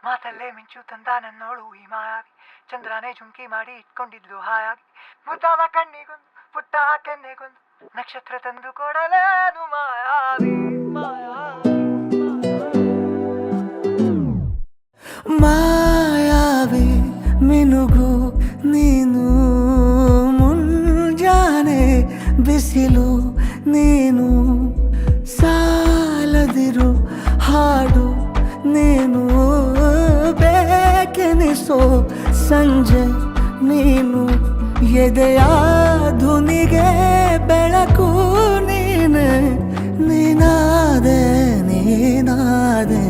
ಮಾತಲ್ಲೇ ಮಿಂಚು ತಂದ ನನ್ನೋಳು ಈ ಮಾಯಾವಿ, ಚಂದ್ರನೇ ಜುಂಕಿ ಮಾಡಿ ಇಟ್ಕೊಂಡಿದ್ಲು ಹಾಯಾಗಿ, ಮುದ್ದಾದ ಕಣ್ಣಿಗೊಂದು ಪುಟ್ಟ ಕೆನ್ನೆಗೊಂದು ನಕ್ಷತ್ರ ತಂದು ಕೊಡಲೇನು ಮಾಯಾವಿ ಮಾಯಾವಿ ಮಾಯಾವಿ ಮಿನುಗು ನೀನು, ಮುಂಜಾನೆ ಬಿಸಿಲು ನೀನು, ಸಾಲದಿರು ಹಾಡು ನೀನು, ಬೇಕೆನಿಸೋ ಸಂಜೆ ನೀನು, ಎದೆಯ ಧುನಿಗೆ ಬೆಳಕು ನೀನೆ, ನೀನಾದೆ ನೀನಾದೆ.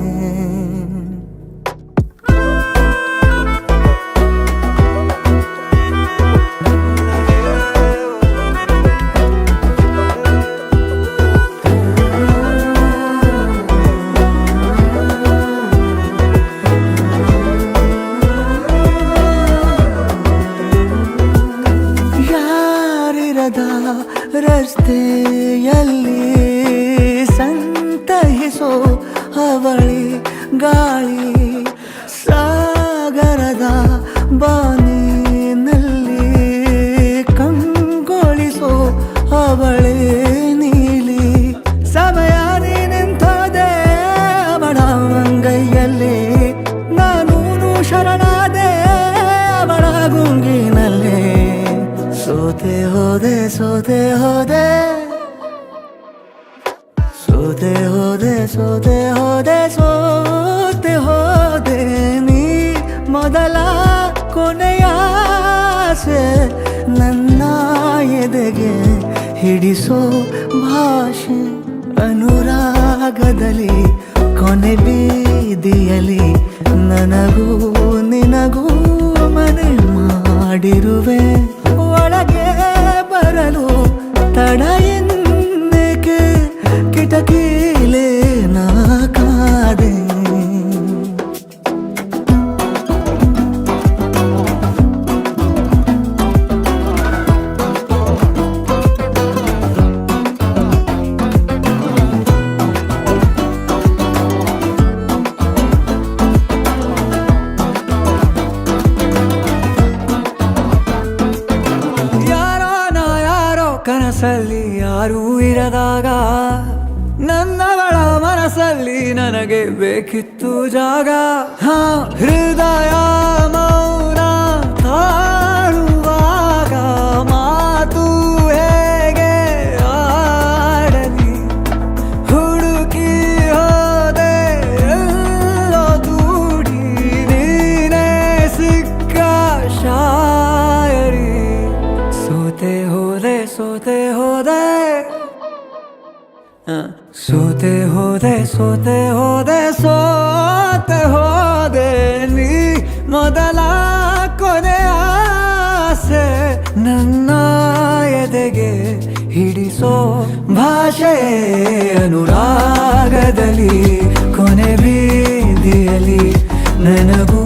ರಸ್ತೆಯಲ್ಲಿ ಸಂತಹಿಸೋ ಅವಳಿ ಗಾಳಿ, ಸಾಗರದ ಬಾನಿನಲ್ಲಿ ಕಂಗೊಳಿಸೋ ಅವಳೆ ನೀಲಿ, ಸಮಯ ನಿಂತೋದೆ ಅವಳ ಅಂಗೈಯಲ್ಲಿ, ನಾನು ಶರಣಾದೆ ಅವಳ ಗುಂಗಿನಲ್ಲಿ, ಸೋತೆ ಹೋದೆ ಸೋತೆ ಹೋದೆ ಸೋತೆ ಹೋದೆ ಸೋತೆ ಹೋದೆ ಸೋತೆ ಹೋದೆ, ನೀ ಮೊದಲ ಕೊನೆಯ ಆಸೆ, ನನ್ನ ಎದೆಗೆ ಹಿಡಿಸೋ ಭಾಷೆ, ಅನುರಾಗದಲ್ಲಿ ಕೊನೆ ಬೀದಿಯಲ್ಲಿ ನನಗೂ ನಿನಗೂ ಮನೆ ಮಾಡಿರುವೆ, ಒಳಗೆ ಬರಲು ತಡ ಎಂದೇಕೆ ಕಿಟಕಿಲೇ ನಾ ಕಾದೆ. ಕನಸಲ್ಲಿ ಯಾರೂ ಇರದಾಗ ನನ್ನವಳ ಮನಸ್ಸಲ್ಲಿ ನನಗೆ ಬೇಕಿತ್ತು ಜಾಗ, ಹೃದಯ ಮೌನ ತಾಳುವಾಗ ಮಾತು ಹೇಗೆ ಆಡಲಿ, ಹುಡುಕಿ ಹೋದೆ ಎಲ್ಲೋ ದೂಡಿ ನೀನೇ ಸಿಕ್ಕ ಶಾಯರಿ, ಸೋತೆ ಹೋದೆ ಸೋತೆ ಹೋದೆ ಸೋತೆ ಹೋದೆ ಸೋತೆ ಹೋದೆ ಸೋತೆ ಹೋದೆ, ನೀ ಮೊದಲ ಕೊನೆ ಆಸೆ, ನನ್ನ ಎದೆಗೆ ಹಿಡಿಸೋ ಭಾಷೆ, ಅನುರಾಗದಲ್ಲಿ ಕೊನೆ ಬೀದಿಯಲ್ಲಿ ನನಗೂ